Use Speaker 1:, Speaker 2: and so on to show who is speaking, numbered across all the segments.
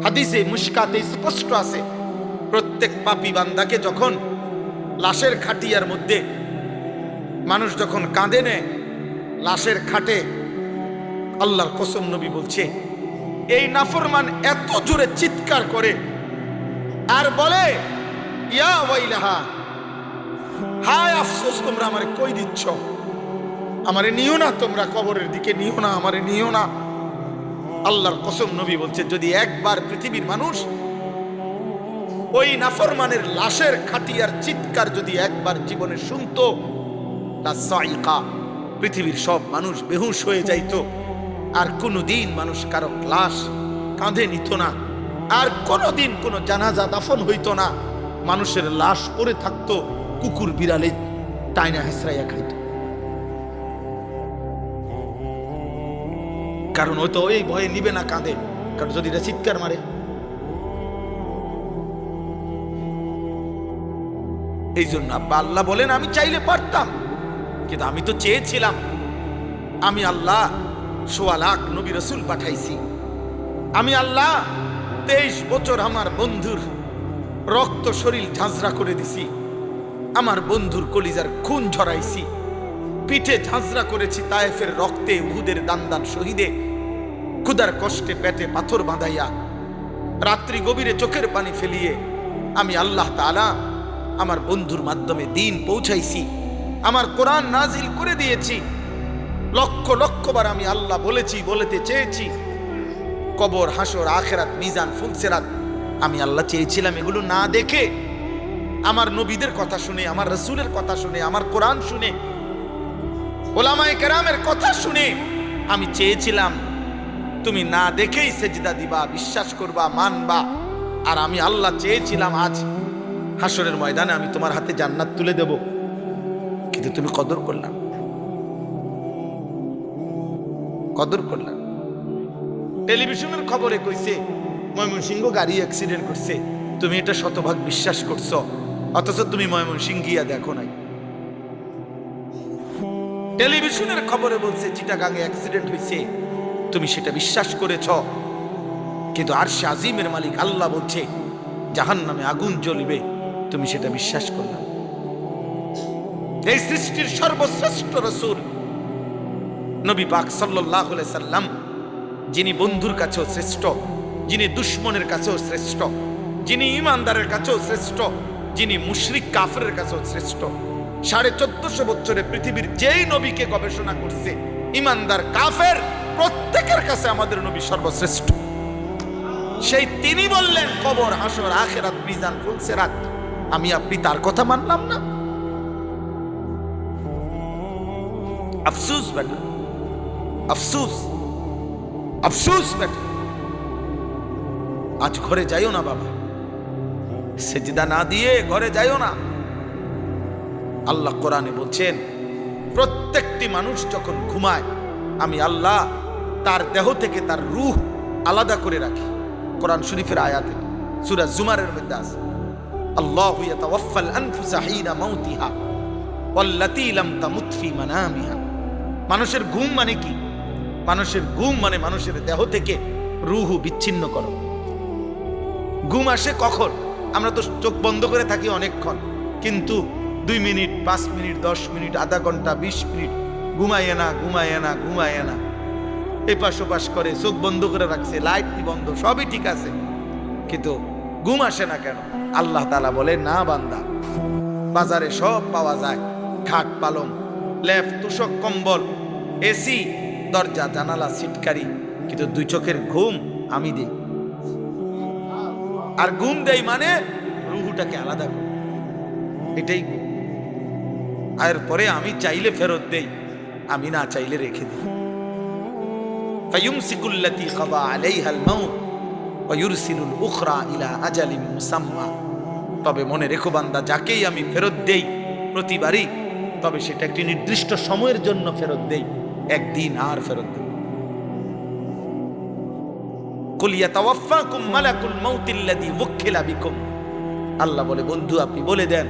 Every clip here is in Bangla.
Speaker 1: হাদিসে মুশকাতে স্পষ্ট আছে, প্রত্যেক পাপী বান্দাকে যখন লাশের খাটিয়ার মধ্যে মানুষ যখন কাঁদে নেয়, লাশের খাটে, আল্লাহর কসম নবী বলছে এই নাফরমান এত জোরে চিৎকার করে আর বলে, ইয়া ওয়াইলাহা, হায় আফসোস, তোমরা আমারে কই দিচ্ছ, আমারে নিও না, তোমরা কবরের দিকে নিও না, আমারে নিও না। আল্লাহর কসম নবী বলছে যদি একবার পৃথিবীর মানুষ ওই নাফরমানের লাশের খাটিয়ার চিৎকার যদি একবার জীবনে শুনতো, লাসাইকা, পৃথিবীর সব মানুষ বেহুশ হয়ে যাইতো, আর কোনোদিন মানুষ কারো লাশ কাঁধে নিত না, আর কোনোদিন কোনো জানাজা দাফন হইতো না, মানুষের লাশ পড়ে থাকতো, কুকুর বিড়ালে টাইনা হেসরাইয়া খাইত। কারণ ও তো ওই ভয়ে নিবে না কাঁধে, কারণ যদি এটা চিৎকার মারে। এই জন্য আব্বা আল্লাহ বলেন আমি চাইলে পারতাম, কিন্তু আমি তো চেয়েছিলাম। আমি আল্লাহ ১৬ লাখ নবী রাসূল পাঠাইছি, আমি আল্লাহ ২৩ বছর আমার বন্ধুর রক্ত শরীর ঝাঁঝরা করে দিছি, আমার বন্ধুর কলিজার খুন ঝরাইছি, পিঠে ঝাঁঝরা করেছি তায়েফের রক্তে, উহুদের দান দান শহীদে, ক্ষুধার কষ্টে পেটে পাথর বাঁধাইয়া, রাত্রি গভীরে চোখের পানি ফেলিয়ে আমি আল্লাহ তাআলা আমার বন্ধুর মাধ্যমে দিন পৌঁছাইছি, আমার কোরআন নাজিল করে দিয়েছি। লক্ষ লক্ষবার আমি আল্লাহ বলেছি, বলতে চেয়েছি। কবর, হাসর, আখিরাত, মিজান, ফুলসিরাত আমি আল্লাহ চেয়েছিলাম এগুলো না দেখে, আমার নবীদের কথা শুনে, আমার রাসূলের কথা শুনে, আমার কোরআন শুনে, ওলামায়ে কেরামের কথা শুনে আমি চেয়েছিলাম তুমি না দেখেই সেজদা দিবা, বিশ্বাস করবা, মানবা। আর আমি আল্লাহ চেয়েছিলাম আজ হাসরের ময়দানে আমি তোমার হাতে জান্নাত তুলে দেব, কিন্তু তুমি কদর করলাম, কদর করলাম। টেলিভিশনের খবরে কইছে ময়মনসিংহ গাড়ি অ্যাক্সিডেন্ট করছে, তুমি এটা শতভাগ বিশ্বাস করছো, অথচ তুমি ময়মনসিংহ গিয়া দেখো নাই। টেলিভিশনের খবরে বলছে চিটাগাঙে অ্যাক্সিডেন্ট হয়েছে, তুমি সেটা বিশ্বাস করেছ, কিন্তু আরশে আজিমের মালিক আল্লাহ বলছে জাহান্নামে আগুন জ্বলবে, তুমি সেটা বিশ্বাস করলে। এই সৃষ্টির সর্বশ্রেষ্ঠ রাসূল নবী পাক সাল্লাল্লাহু আলাইহি সাল্লাম, যিনি বন্ধুর কাছেও শ্রেষ্ঠ, যিনি দুশমনের কাছেও শ্রেষ্ঠ, যিনি ঈমানদারের কাছেও শ্রেষ্ঠ, যিনি মুশরিক কাফেরের কাছেও শ্রেষ্ঠ, 1450 বছরে পৃথিবীর যেই নবীকে গবেষণা করছে, ঈমানদার কাফের প্রত্যেকের কাছে আমাদের নবী সর্বশ্রেষ্ঠ। সেই তিনি বললেন কবর, হাসর, আখিরাত, মিজান, ফুলসিরাত, আমি আপনি তার কথা মানলাম না। আফসোস বেটা, আফসোস, আফসোস বেটা। আজ ঘরে যাইও না বাবা, সেজদা না দিয়ে ঘরে যাইও না। আল্লাহ কোরআনে বলছেন প্রত্যেকটি মানুষ যখন ঘুমায় আমি আল্লাহ তার দেহ থেকে তার রূহ আলাদা করে রাখি। কোরআন শরীফের আয়াতে সূরা জুমারের মধ্যে আছে, আল্লাহু ইয়াতাওয়াফাল আনফুসা হিনা মাউতিহা ওয়াল্লাতী লাম তামুত ফি মানামিহা। মানুষের ঘুম মানে কি? মানুষের ঘুম মানে মানুষের দেহ থেকে রূহ বিচ্ছিন্ন করো। ঘুম আসে কখন? আমরা তো চোখ বন্ধ করে থাকি অনেকক্ষণ, কিন্তু 2 মিনিট, 5 মিনিট, 10 মিনিট, আধা ঘন্টা, 20 মিনিট ঘুমায় না, ঘুমায় না, ঘুমায় না, এপাশ ওপাশ করে, চোখ বন্ধ করে রাখছে, লাইট বন্ধ, সবই ঠিক আছে, কিন্তু ঘুম আসে না কেন? আল্লাহ তাআলা বলে না বান্দা, বাজারে সব পাওয়া যায়, খাট, পালং, লেপ, তুষক, কম্বল, এসি, দরজা, জানালা, সিটকারি, কিন্তু 2 চোখের ঘুম আমি দেই। আর ঘুম দেই মানে রুহটাকে আলাদা করি, এটাই ঘুম। আর পরে আমি চাইলে ফেরত দেই, আমি না চাইলে রেখে দিই। ফায়ুমসিকুল্লাতী কাযা আলাইহাল মাউত ওয়া ইউরসিলুল উখরা ইলা আজালিন মুসাম্মা। তবে মনে রেখো বান্দা, যাকেই আমি ফেরত দেই প্রতিবারই, তবে সেটা একটি নির্দিষ্ট সময়ের জন্য ফেরত দেই, একদিন আর ফেরত দেব। কুল ইয়াতাওয়াফাকুম মালাকুল মাউতিল্লাযী ওয়াক্কিলা বিকুম। আল্লাহ বলে বন্ধু আপনি বলে দেন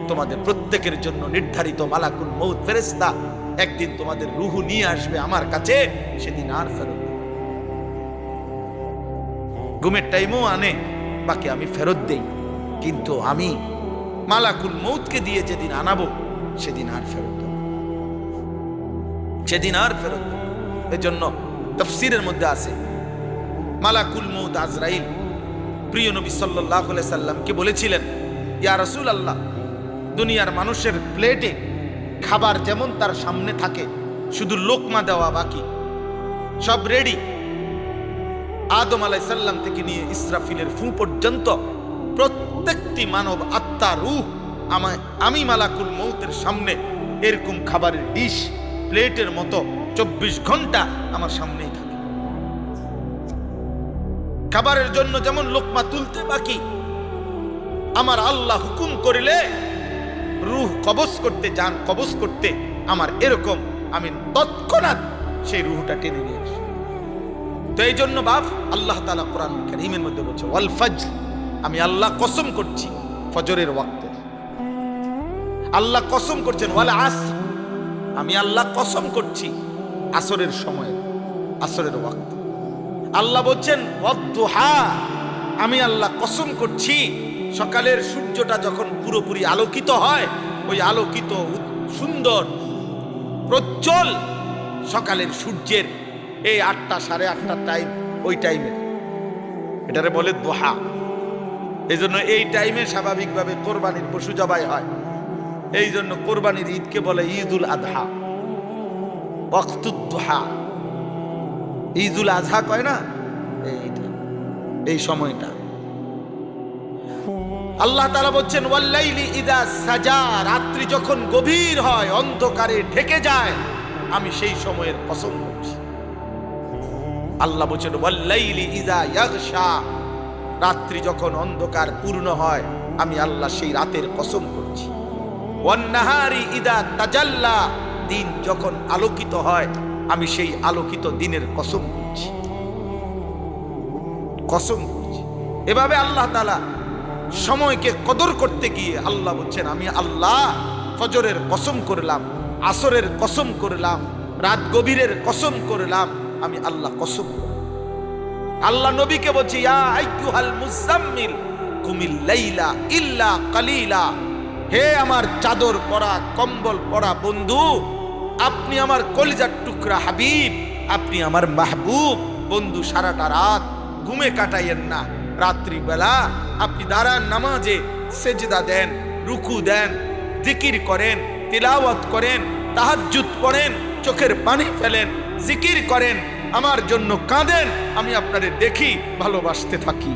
Speaker 1: তোমাদের প্রত্যেকের জন্য নির্ধারিত মালাকুল মউত ফেরেশতা একদিন তোমাদের রূহ নিয়ে আসবে আমার কাছে, সেদিন আর ফেরত দেব। ঘুমের টাইমও আনে, বাকি আমি ফেরত দেই। কিন্তু আমি মালাকুল মৌতকে দিয়ে যেদিন আনাবো সেদিন আর ফেরত দেব, সেদিন আর ফেরত দেব। এজন্য তাফসীরের মধ্যে আছে মালাকুল মৌত আজরাইল প্রিয় নবী সাল্লাল্লাহু আলাইহি সাল্লামকে বলেছিলেন, ইয়া রাসূলুল্লাহ, দুনিয়ার মানুষের প্লেটে খাবার যেমন তার সামনে থাকে, শুধু লোকমা দেওয়া বাকি, সব রেডি। আদম আলাইহিস সালাম থেকে নিয়ে ইসরাফিলের ফু পর্যন্ত প্রত্যেকটি মানব আত্মা রূহ আমি মালাকুল মৌতের সামনে এরকম খাবারের ডিশ প্লেটের মতো 24 ঘন্টা আমার সামনেই থাকে। খাবারের জন্য যেমন লোকমা তুলতে বাকি, আমার আল্লাহ হুকুম করিলে রূহ কবজ করতে, জান কবজ করতে আমার এরকম, আমি তৎক্ষণাৎ সেই রূহটা টেনে নিয়ে আসি। তো এই জন্য বাপ আল্লাহ তাআলা কোরআন কারীমের মধ্যে বলছে, ওয়াল ফজর, আমি আল্লাহ কসম করছি ফজরের ওয়াক্তে। আল্লাহ কসম করছেন ওয়াল আসর, আমি আল্লাহ কসম করছি আসরের সময়, আসরের ওয়াক্তে। আল্লাহ বলছেন ওয়াদ-দুহা, আমি আল্লাহ কসম করছি সকালের সূর্যটা যখন পুরোপুরি আলোকিত হয়, ওই আলোকিত সুন্দর প্রজ্জ্বল সকালের সূর্যের এই 8টা 8:30 টাইম, ওই টাইমের এটারে বলে দুহা। এই জন্য এই টাইমে স্বাভাবিকভাবে কোরবানির পশু জবাই হয়। এই জন্য কোরবানির ঈদকে বলে ঈদুল আযহা, ওয়াক্তুদ দুহা। ঈদুল আযহা কয় না, এইটা এই সময়টা। আল্লাহ তাআলা বলছেন ওয়াল্লাইলি ইযা সাজা, রাত্রি যখন গভীর হয়, অন্ধকারে ঢেকে যায়, আমি সেই সময়ের কসম করছি। আল্লাহ বলছেন ওয়াল্লাইলি ইযা ইয়াগশা, রাত্রি যখন অন্ধকার পূর্ণ হয়, আমি আল্লাহ সেই রাতের কসম করছি। ওয়ান নাহারি ইযা তাজাল্লা, দিন যখন আলোকিত হয়, আমি সেই আলোকিত দিনের কসম করছি, কসম করছি। এভাবে আল্লাহ তাআলা সময়কে কদর করতে গিয়ে আল্লাহ বলছেন, আমি আল্লাহ ফজরের কসম করলাম, আসরের কসম করলাম, রাত গভীরের কসম করলাম, আমি আল্লাহ কসম। আল্লাহ নবীকে বলছে, ইয়া আইয়ুহাল মুজাম্মিল কুমিল লাইলা ইল্লা কালিলা, হে আমার চাদর পরা কম্বল পরা বন্ধু, আপনি আমার কলিজার টুকরা হাবিব, আপনি আমার মাহবুব বন্ধু, সারাটা রাত ঘুমে কাটাইয়েন না। রাত্রিবেলা আপনি দাঁড়ান, নামাজে সেজদা দেন, রুকু দেন, জিকির করেন, তিলাওয়াত করেন, তাহাজ্জুদ পড়েন, চোখের পানি ফেলেন, জিকির করেন, আমার জন্য কাঁদেন, আমি আপনাদের দেখি, ভালোবাসতে থাকি।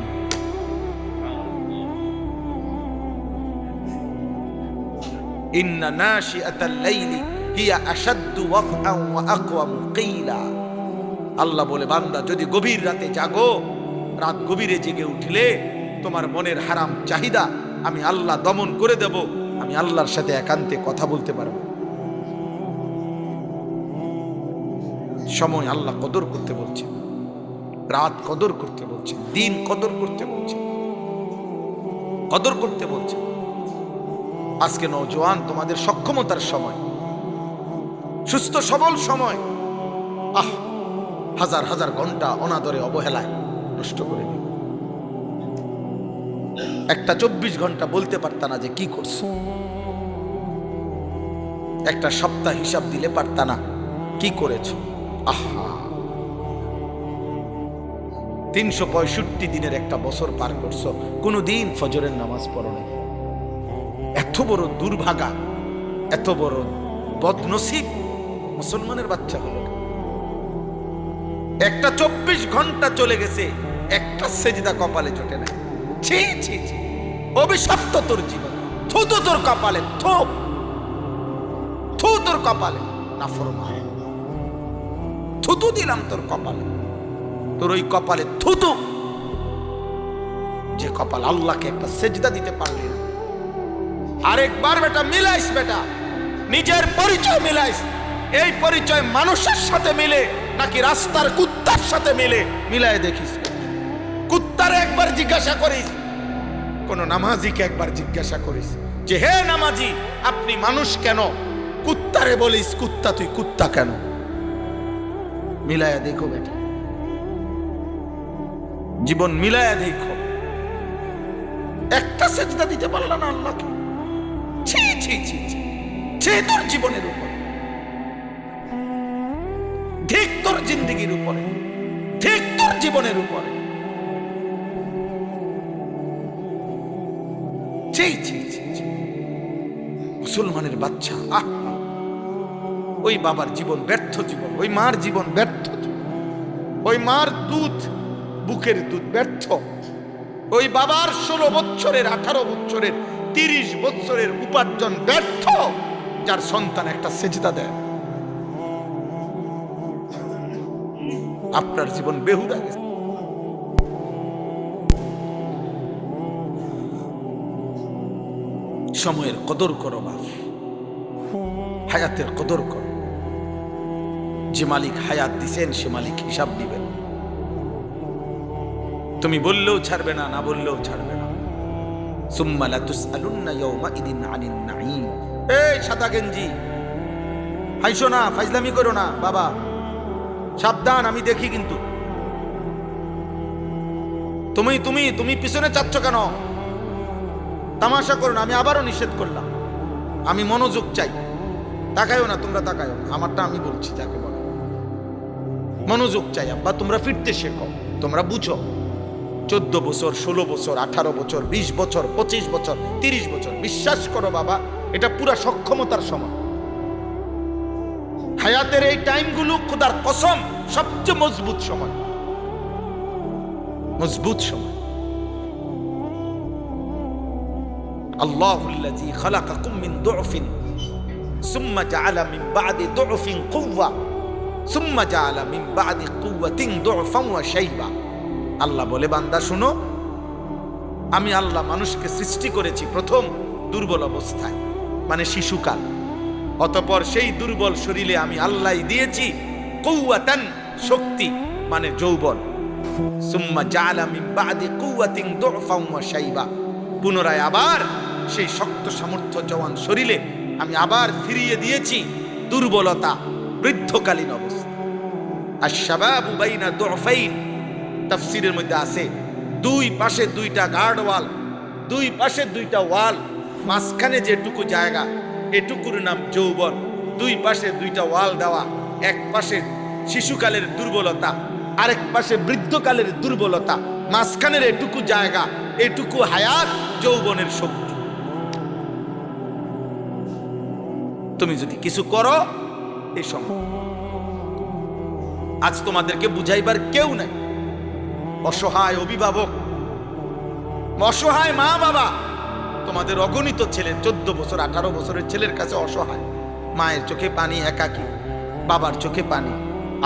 Speaker 1: ইন্না নাশিআতাল লাইলি হিয়া আশাদ্দু ওয়াকআন ওয়া আকওয়ামু কিলা। আল্লাহ বলে, বান্দা যদি গভীর রাতে জাগো, রাত গভীরে জেগে উঠলে তোমার মনের হারাম চাহিদা আমি আল্লাহ দমন করে দেব, আমি আল্লাহর সাথে একান্তে কথা বলতে পারবো। সময় আল্লাহ কদর করতে বলছে, রাত কদর করতে বলছে, দিন কদর করতে বলছে, কদর করতে বলছে। আজকে নওজোয়ান তোমাদের সক্ষমতার সময়, সুস্থ সবল সময়, হাজার হাজার ঘন্টা অনাদরে অবহেলায় নষ্ট করে দিল। একটা 24 ঘন্টা বলতে পারতা না যে কি করছো, একটা সপ্তাহ হিসাব দিলে পারতা না কি করেছো। 365 দিনের একটা বছর পার করছো, কোনদিন ফজরের নামাজ পড়ো না। এত বড় দুর্ভাগা, এত বড় বদনসিব মুসলমানের বাচ্চা হলো। একটা 24 ঘন্টা চলে গেছে, একটা সেজদা কপালে জোটে না। ছি ছি ছি, অভিশপ্ত তোর জীবন, থু তো তোর কপালে, থু থু তোর কপালে, নাফরমান, থুতু দিলাম তোর কপালে, তোর ওই কপালে থুতু। যে কপাল আল্লাহকে একটা সেজদা দিতে পারলি না। আরেকবার বেটা মিলাইস, বেটা নিজের পরিচয় মিলাইস। এই পরিচয় মানুষের সাথে মিলে নাকি রাস্তার কুত্তার সাথে মিলে, মিলায় দেখিস। কুত্তারে একবার জিজ্ঞাসা করিস, কোন নামাজিকে একবার জিজ্ঞাসা করিস যে হে নামাজি, আপনি মানুষ কেন? কুত্তারে বলিস কুত্তা, তুই কুত্তা কেন? মিলায়া দেখো বেটা, জীবন মিলায়া দেখো, একটা সেজদা দিতে পারল না আল্লাহকে। ছি ছি ছি ছি, ছি তোর জীবনের উপরে, ঠিক তোর জিন্দেগির উপরে, ঠিক তোর জীবনের উপরে। ছি ছি ছি ছি, মুসলমানের বাচ্চা। আহ, ওই বাবার জীবন ব্যর্থ জীবন, ওই মার জীবন ব্যর্থ জীবন, ওই মার দুধ, বুকের দুধ ব্যর্থ, ওই বাবার 16 বছরের 18 বছরের 30 বছরের উপার্জন ব্যর্থ, যার সন্তান একটা সেজদা দেয়। আপনার জীবন বেহুদা গেছে। সময়ের কদর করো বাপ, হায়াতের কদর করো। যে মালিক হায়াত দিছেন সে মালিক হিসাব দিবেন। তুমি বললেও ছাড়বে না, না বললেও ছাড়বে না। সুম্মা লা তুসআলুন্না ইয়াওমাইদিন আনিন নাঈম। এই সাদা গেঞ্জি, হাইসো না, ফাইজলামি করো না বাবা, সাবধান, আমি দেখি কিন্তু। তুমি তুমি তুমি পিছনে চাচ্ছ কেন? তামাশা করো না, আমি আবারও নিষেধ করলাম। আমি মনোযোগ চাই। তাকায়ও না, তোমরা তাকায়ও না, আমারটা আমি বলছি যাকে বলে। মনোযোগ চাই আব্বা, তোমরা ফিরতে শেখো, তোমরা বুঝো। 14 বছর, 16 বছর, 18 বছর, 20 বছর, 25 বছর, 30 বছর, বিশ্বাস করো বাবা, এটা পুরা সক্ষমতার সময়। হায়াতের এই টাইমগুলো খোদার কসম সবচেয়ে মজবুত সময়, মজবুত সময়। আল্লাহুল্লাযী খালাকাকুম মিন দু'ফিন সুম্মা জাআলা মিন বা'দি দু'ফিন কুওয়া সুম্মা জাআলা মিন বা'দি কুওয়াতিন দু'ফান ওয়া শাইবা। আল্লাহ বলে, বান্দা শুনো, আমি আল্লাহ মানুষকে সৃষ্টি করেছি প্রথম দুর্বল অবস্থায়, মানে শিশুকাল। অতঃপর সেই দুর্বল শরীরে আমি আল্লাহ দিয়েছি কুওয়াতান, শক্তি মানে যৌবন। সুম্মা জাআলা মিন বা'দি কুওয়াতিন দু'ফান ওয়া শাইবা, পুনরায় আবার সেই শক্ত সামর্থ্য জওয়ান শরীরে আমি আবার ফিরিয়ে দিয়েছি দুর্বলতা, বৃদ্ধকালীন অবস্থা। আশ-শাবাবু বাইনা দু'ফাইন, তাফসীরের মধ্যে আছে দুই পাশে দুইটা গার্ড ওয়াল, দুই পাশে দুইটা ওয়াল, মাঝখানে যেটুকু জায়গা এটুকুর নাম যৌবন। দুই পাশে দুইটা ওয়াল দেওয়া, এক পাশে শিশুকালের দুর্বলতা, আরেক পাশে বৃদ্ধকালের দুর্বলতা, মাঝখানের এটুকু জায়গা, এটুকু হায়াত, যৌবনের শক্তি। তুমি যদি কিছু করো এই সময়, আজ তোমাদেরকে বুঝাইবার কেউ নাই। অসহায় অভিভাবক, অসহায় মা বাবা, তোমাদের অগণিত ছেলে 14 বছর 18 বছরের ছেলের কাছে অসহায়। মায়ের চোখে পানি, একাকী, বাবার চোখে পানি।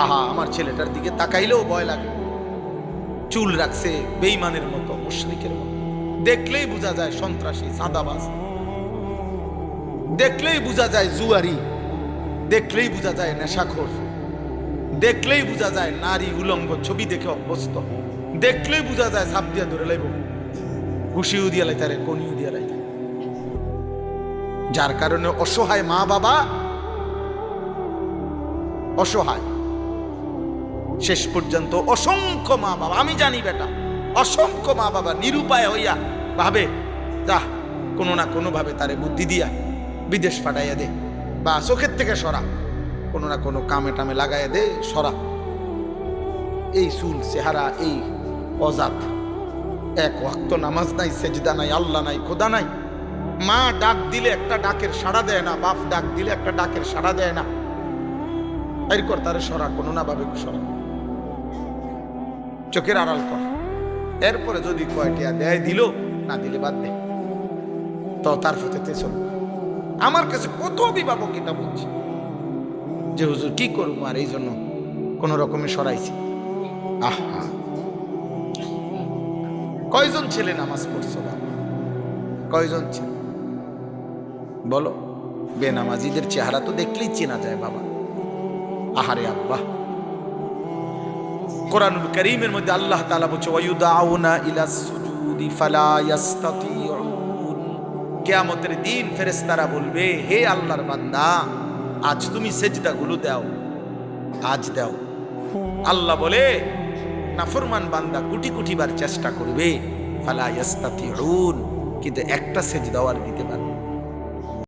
Speaker 1: আহা, আমার ছেলেটার দিকে তাকাইলেও ভয় লাগে। চুল রাখছে বেঈমানের মতো, মুশরিকের মতো, দেখলেই বোঝা যায় সন্ত্রাসী, চাঁদাবাজ, দেখলেই বোঝা যায় জুয়ারি, দেখলেই বোঝা যায় নেশাখোর, দেখলেই বোঝা যায় নারী উলঙ্গ ছবি দেখে অভ্যস্ত, দেখলেই বোঝা যায় সাপ দিয়া ধরে লাইব, ঘুষিও দিয়া লাইতারে, কনিও দিয়া লাইতারে। যার কারণে অসহায় মা বাবা, অসহায় শেষ পর্যন্ত অসংখ্য মা বাবা, আমি জানি বেটা, অসংখ্য মা বাবা নিরুপায় হইয়া ভাবে যা কোনো না কোনো ভাবে তারে বুদ্ধি দিয়া বিদেশ পাঠাইয়া দে, বা চোখের থেকে সরা, কোনো না কোনো কামে টামে লাগাইয়া দে, সরা। এই চুল চেহারা, এই অজাত, এক ওয়াক্ত নামাজ নাই, সেজদা নাই, আল্লাহ নাই, খোদা নাই। মা ডাক দিলে একটা ডাকের সাড়া দেয় না, বাপ ডাক দিলে একটা ডাকের সাড়া দেয় না। এরকর তারে সরা, কোনো না ভাবে সরা, চোখের আড়াল কর। এরপরে যদি কয়টিয়া দেয় দিল, না দিলে বাদ দে, তো তার ফতেতে চল। আমার কাছে কত অভিভাবক এটা বলছে যে হুজুর কি করবো, আর এই জন্য কোন রকমে সরাইছি। আহা, কয়জন ছেলে নামাজ পড়ছো বাবা? কয়জন ছেলে বলো? বেনামাজিদের চেহারা তো দেখলেই চেনা যায় বাবা। আহারে আব্বা, কোরআনুল কারীমের মধ্যে আল্লাহ তাআলা বলছে ওয়ায়ুদাউনা ইলাস সুজুদি ফালা ইস্তাতিউন। কিয়ামতের দিন ফেরেশতারা বলবে, হে আল্লাহর বান্দা, আজ তুমি সেজদাগুলো দাও, আজ দাও। আল্লাহ বলে, নাফরমান বান্দা কোটি কোটি বার চেষ্টা করবে, ফালা ইয়াস্তাতিউন, কিন্তু একটা সেজদাও আর দিতে পারবে না।